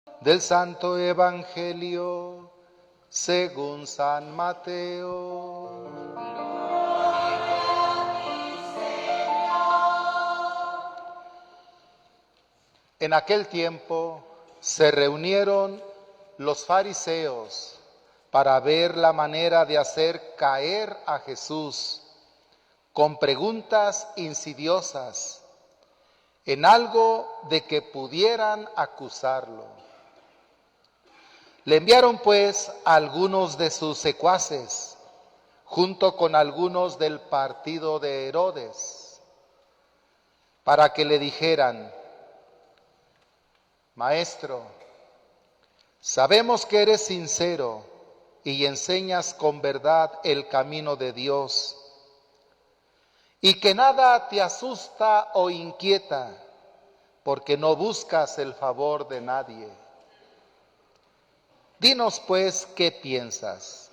Del Santo Evangelio según San Mateo. En aquel tiempo se reunieron los fariseos para ver la manera de hacer caer a Jesús con preguntas insidiosas en algo de que pudieran acusarlo. Le enviaron pues a algunos de sus secuaces, junto con algunos del partido de Herodes, para que le dijeran: Maestro, sabemos que eres sincero y enseñas con verdad el camino de Dios, y que nada te asusta o inquieta, porque no buscas el favor de nadie. Dinos pues, ¿qué piensas?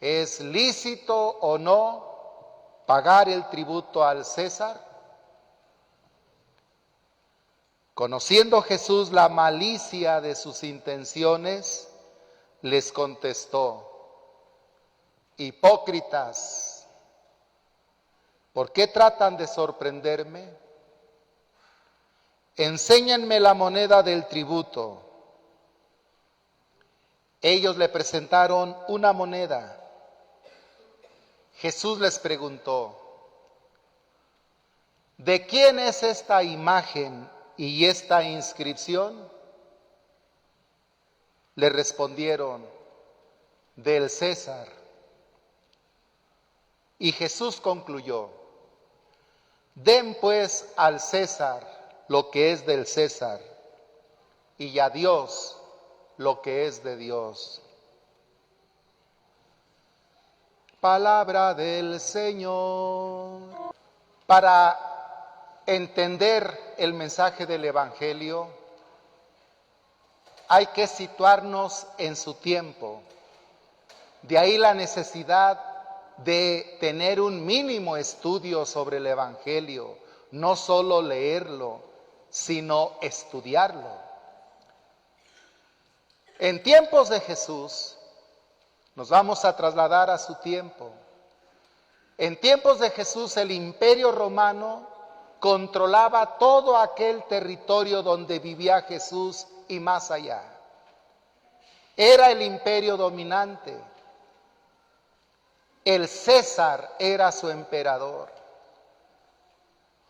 ¿Es lícito o no pagar el tributo al César? Conociendo Jesús la malicia de sus intenciones, les contestó: Hipócritas, ¿por qué tratan de sorprenderme? Enséñenme la moneda del tributo. Ellos le presentaron una moneda. Jesús les preguntó: ¿de quién es esta imagen y esta inscripción? Le respondieron: del César. Y Jesús concluyó: den pues al César lo que es del César, y a Dios lo que es de Dios. Palabra del Señor. Para entender el mensaje del Evangelio, hay que situarnos en su tiempo. De ahí la necesidad de tener un mínimo estudio sobre el Evangelio, no solo leerlo, sino estudiarlo. En tiempos de Jesús, nos vamos a trasladar a su tiempo. En tiempos de Jesús, el Imperio Romano controlaba todo aquel territorio donde vivía Jesús y más allá. Era el imperio dominante. El César era su emperador.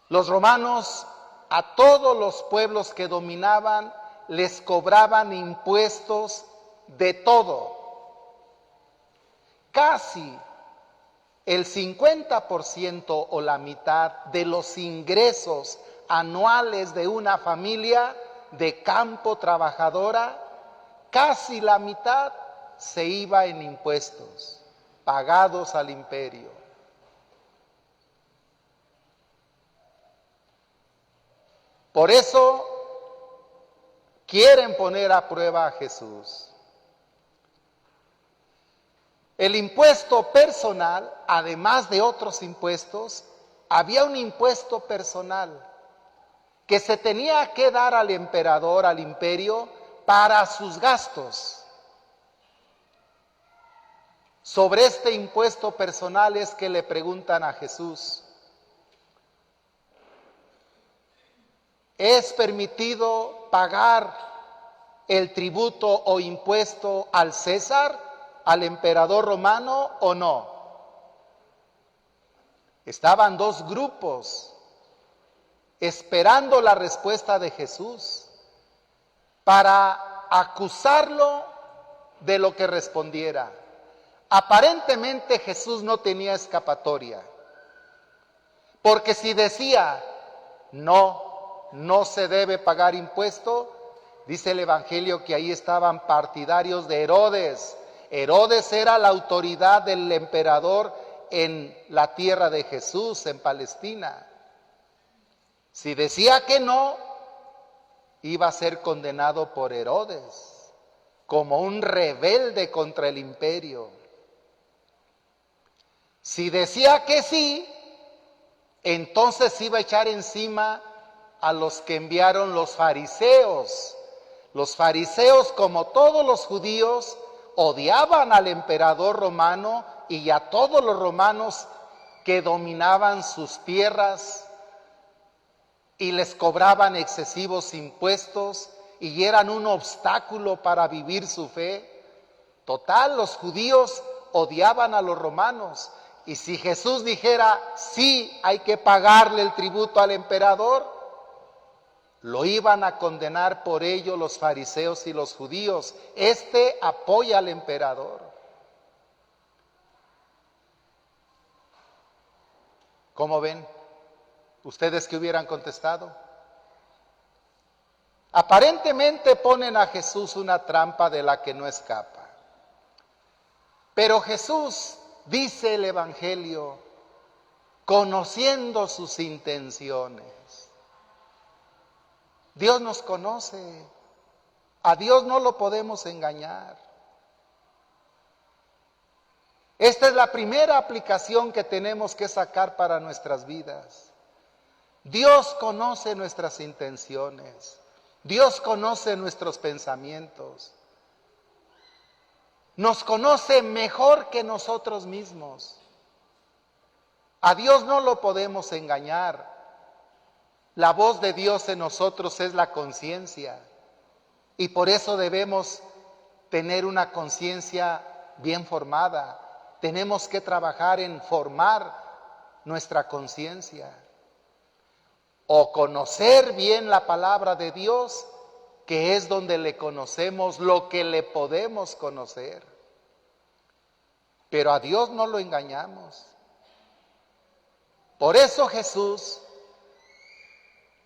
Los romanos a todos los pueblos que dominaban les cobraban impuestos de todo. Casi el 50% o la mitad de los ingresos anuales de una familia de campo trabajadora, casi la mitad se iba en impuestos pagados al imperio. Por eso quieren poner a prueba a Jesús. El impuesto personal, además de otros impuestos, había un impuesto personal que se tenía que dar al emperador, al imperio, para sus gastos. Sobre este impuesto personal es que le preguntan a Jesús: ¿es permitido pagar el tributo o impuesto al César, al emperador romano, o no? Estaban dos grupos esperando la respuesta de Jesús para acusarlo de lo que respondiera. Aparentemente Jesús no tenía escapatoria, porque si decía no se debe pagar impuesto, dice el Evangelio que ahí estaban partidarios de Herodes. Herodes era la autoridad del emperador en la tierra de Jesús, en Palestina. Si decía que no, iba a ser condenado por Herodes como un rebelde contra el imperio. Si decía que sí, entonces iba a echar encima a los que enviaron los fariseos. Los fariseos, como todos los judíos, odiaban al emperador romano y a todos los romanos que dominaban sus tierras y les cobraban excesivos impuestos y eran un obstáculo para vivir su fe. Total, los judíos odiaban a los romanos. Y si Jesús dijera, sí, hay que pagarle el tributo al emperador, lo iban a condenar por ello los fariseos y los judíos. Este apoya al emperador. ¿Cómo ven? ¿Ustedes qué hubieran contestado? Aparentemente ponen a Jesús una trampa de la que no escapa. Pero Jesús, dice el Evangelio, conociendo sus intenciones. Dios nos conoce. A Dios no lo podemos engañar. Esta es la primera aplicación que tenemos que sacar para nuestras vidas. Dios conoce nuestras intenciones. Dios conoce nuestros pensamientos. Nos conoce mejor que nosotros mismos. A Dios no lo podemos engañar. La voz de Dios en nosotros es la conciencia. Y por eso debemos tener una conciencia bien formada. Tenemos que trabajar en formar nuestra conciencia. O conocer bien la palabra de Dios, que es donde le conocemos lo que le podemos conocer. Pero a Dios no lo engañamos. Por eso Jesús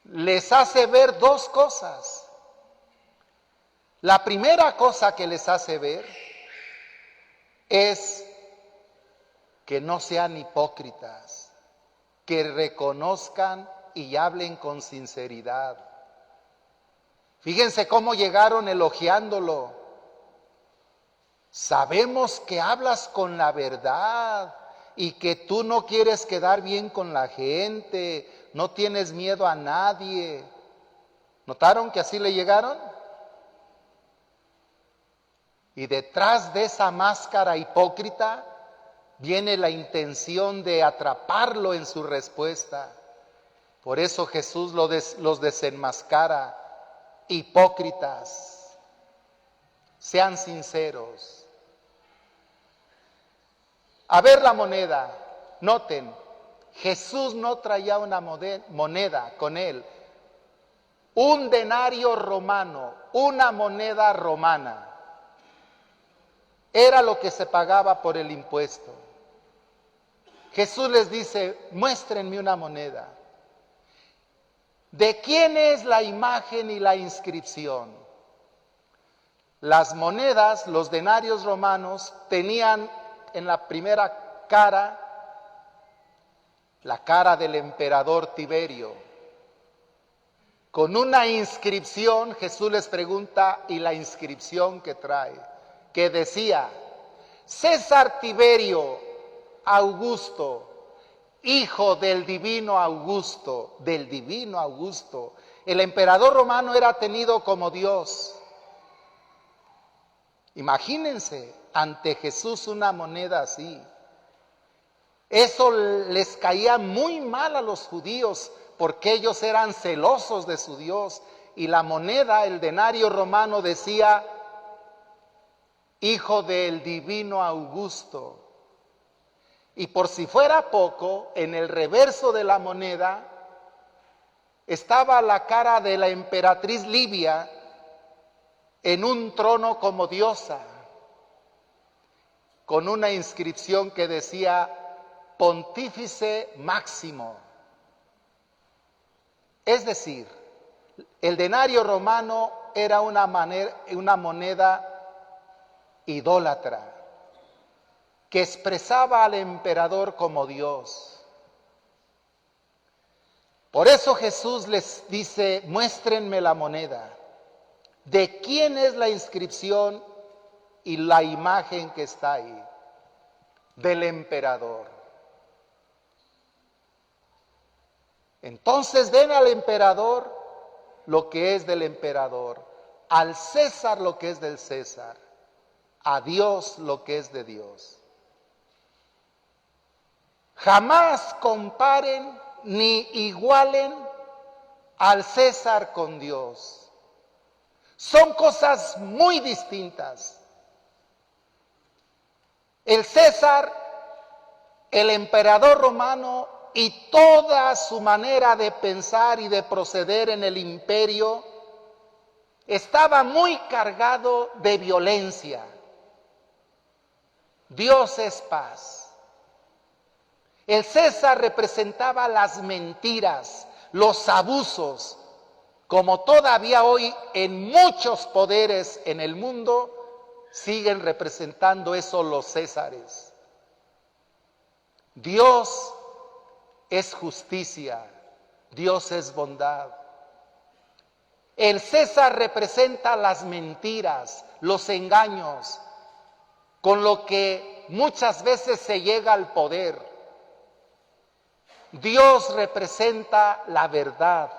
les hace ver dos cosas. La primera cosa que les hace ver es que no sean hipócritas, que reconozcan y hablen con sinceridad. Fíjense cómo llegaron elogiándolo. Sabemos que hablas con la verdad y que tú no quieres quedar bien con la gente, no tienes miedo a nadie. ¿Notaron que así le llegaron? Y detrás de esa máscara hipócrita viene la intención de atraparlo en su respuesta. Por eso Jesús los desenmascara. Hipócritas, sean sinceros. A ver la moneda, noten, Jesús no traía una moneda con él, un denario romano, una moneda romana. Era lo que se pagaba por el impuesto. Jesús les dice, muéstrenme una moneda. ¿De quién es la imagen y la inscripción? Las monedas, los denarios romanos, tenían en la primera cara, la cara del emperador Tiberio. Con una inscripción, Jesús les pregunta, ¿y la inscripción que trae? Que decía, César Tiberio Augusto, hijo del divino Augusto, del divino Augusto. El emperador romano era tenido como Dios. Imagínense ante Jesús una moneda así. Eso les caía muy mal a los judíos porque ellos eran celosos de su Dios. Y la moneda, el denario romano decía, hijo del divino Augusto. Y por si fuera poco, en el reverso de la moneda estaba la cara de la emperatriz Livia en un trono como diosa, con una inscripción que decía Pontífice Máximo. Es decir, el denario romano era una moneda idólatra, que expresaba al emperador como Dios. Por eso Jesús les dice, muéstrenme la moneda. ¿De quién es la inscripción y la imagen que está ahí? Del emperador. Entonces den al emperador lo que es del emperador, al César lo que es del César, a Dios lo que es de Dios. Jamás comparen ni igualen al César con Dios. Son cosas muy distintas. El César, el emperador romano y toda su manera de pensar y de proceder en el imperio estaba muy cargado de violencia. Dios es paz. El César representaba las mentiras, los abusos, como todavía hoy en muchos poderes en el mundo siguen representando eso los Césares. Dios es justicia, Dios es bondad. El César representa las mentiras, los engaños, con lo que muchas veces se llega al poder. Dios representa la verdad,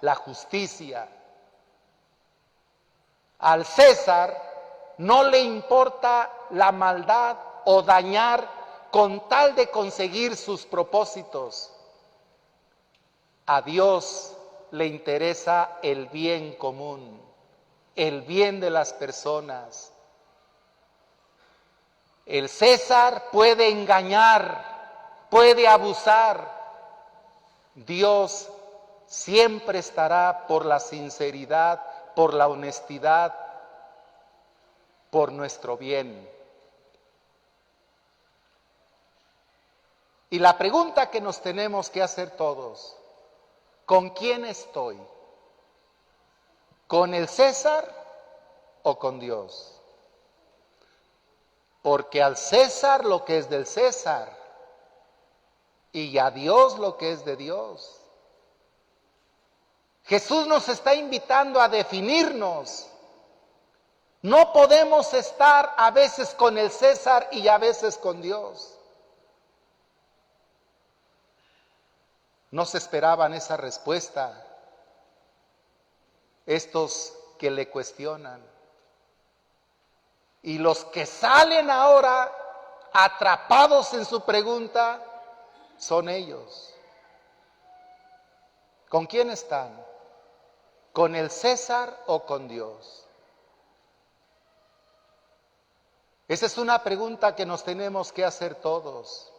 la justicia. Al César no le importa la maldad o dañar con tal de conseguir sus propósitos. A Dios le interesa el bien común, el bien de las personas. El César puede engañar, puede abusar. Dios siempre estará por la sinceridad, por la honestidad, por nuestro bien. Y la pregunta que nos tenemos que hacer todos, ¿con quién estoy? ¿Con el César o con Dios? Porque al César lo que es del César y a Dios lo que es de Dios. Jesús nos está invitando a definirnos. No podemos estar a veces con el César y a veces con Dios. No se esperaban esa respuesta estos que le cuestionan. Y los que salen ahora atrapados en su pregunta son ellos. ¿Con quién están? ¿Con el César o con Dios? Esa es una pregunta que nos tenemos que hacer todos.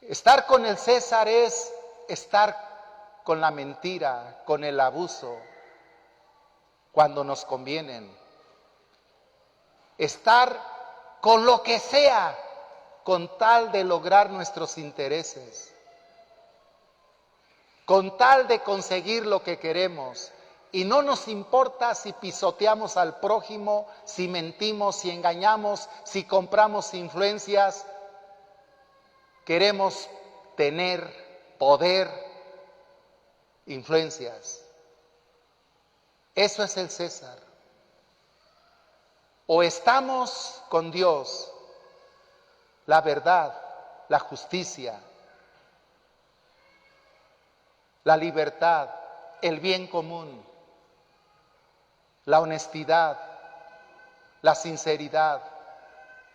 Estar con el César es estar con la mentira, con el abuso, cuando nos convienen. Estar con lo que sea, con tal de lograr nuestros intereses, con tal de conseguir lo que queremos. Y no nos importa si pisoteamos al prójimo, si mentimos, si engañamos, si compramos influencias. Queremos tener poder, influencias. Eso es el César. O estamos con Dios, la verdad, la justicia, la libertad, el bien común, la honestidad, la sinceridad.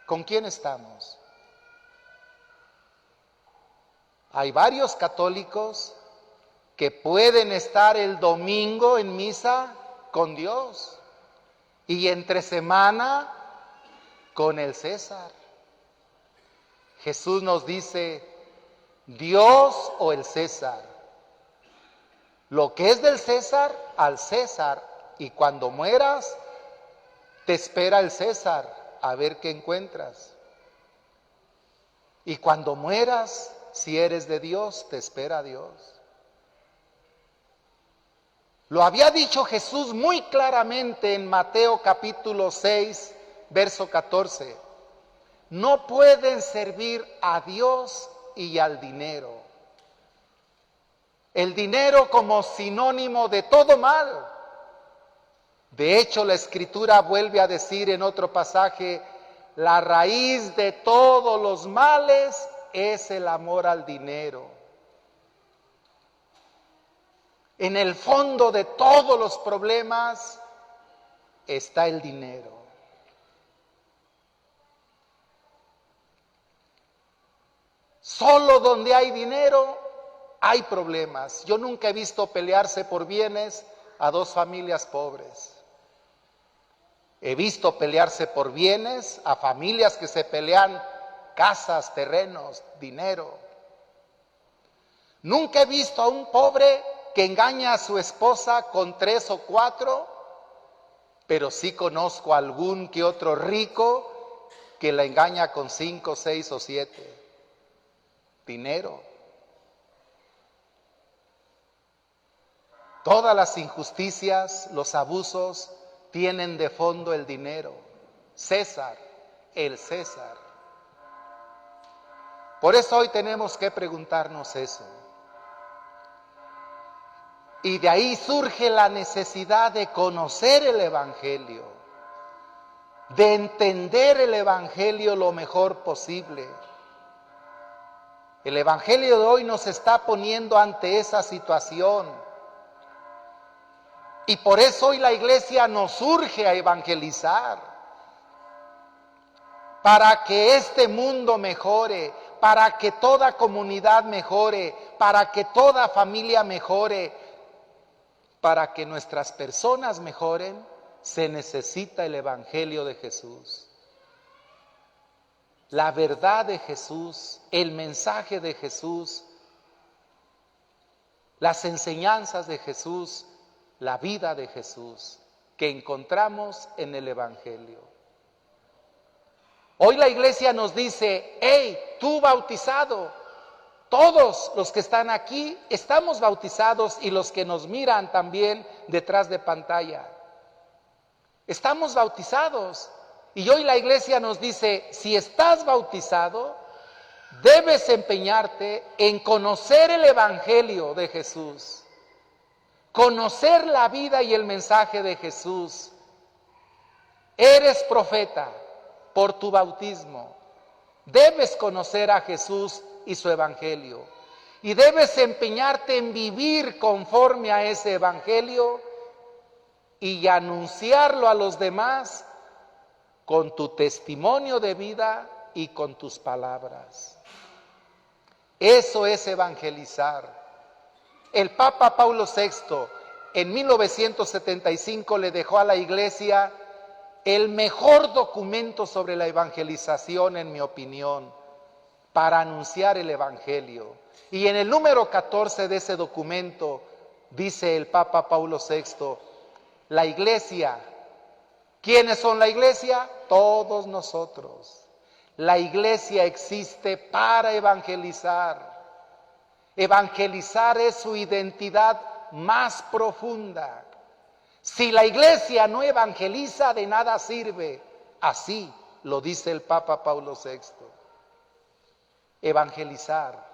¿Con quién estamos? Hay varios católicos que pueden estar el domingo en misa con Dios y entre semana con el César. Jesús nos dice, Dios o el César. Lo que es del César, al César. Y cuando mueras, te espera el César a ver qué encuentras. Y cuando mueras, si eres de Dios, te espera Dios. Lo había dicho Jesús muy claramente en Mateo capítulo 6, verso 14. No pueden servir a Dios y al dinero. El dinero como sinónimo de todo mal. De hecho, la Escritura vuelve a decir en otro pasaje, la raíz de todos los males es el amor al dinero. En el fondo de todos los problemas está el dinero. Solo donde hay dinero hay problemas. Yo nunca he visto pelearse por bienes a dos familias pobres. He visto pelearse por bienes a familias que se pelean casas, terrenos, dinero. Nunca he visto a un pobre que engaña a su esposa con 3 o 4, pero sí conozco a algún que otro rico que la engaña con 5, 6 o 7. Dinero. Todas las injusticias, los abusos tienen de fondo el dinero. César, el César. Por eso hoy tenemos que preguntarnos eso. Y de ahí surge la necesidad de conocer el Evangelio, de entender el Evangelio lo mejor posible. El Evangelio de hoy nos está poniendo ante esa situación. Y por eso hoy la iglesia nos urge a evangelizar. Para que este mundo mejore, para que toda comunidad mejore, para que toda familia mejore, para que nuestras personas mejoren, se necesita el Evangelio de Jesús. La verdad de Jesús, el mensaje de Jesús, las enseñanzas de Jesús, la vida de Jesús que encontramos en el Evangelio. Hoy la iglesia nos dice: hey, tú bautizado, todos los que están aquí estamos bautizados y los que nos miran también detrás de pantalla. Estamos bautizados. Y hoy la iglesia nos dice: si estás bautizado, debes empeñarte en conocer el Evangelio de Jesús, conocer la vida y el mensaje de Jesús. Eres profeta por tu bautismo. Debes conocer a Jesús y su Evangelio. Y debes empeñarte en vivir conforme a ese Evangelio y anunciarlo a los demás con tu testimonio de vida y con tus palabras. Eso es evangelizar. El Papa Paulo VI en 1975 le dejó a la iglesia el mejor documento sobre la evangelización, en mi opinión, para anunciar el Evangelio. Y en el número 14 de ese documento dice el Papa Paulo VI: la iglesia. ¿Quiénes son la iglesia? Todos nosotros. La iglesia existe para evangelizar. Evangelizar es su identidad más profunda. Si la iglesia no evangeliza, de nada sirve. Así lo dice el Papa Paulo VI. Evangelizar,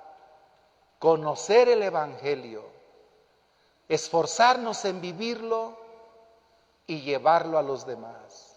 conocer el Evangelio, esforzarnos en vivirlo y llevarlo a los demás.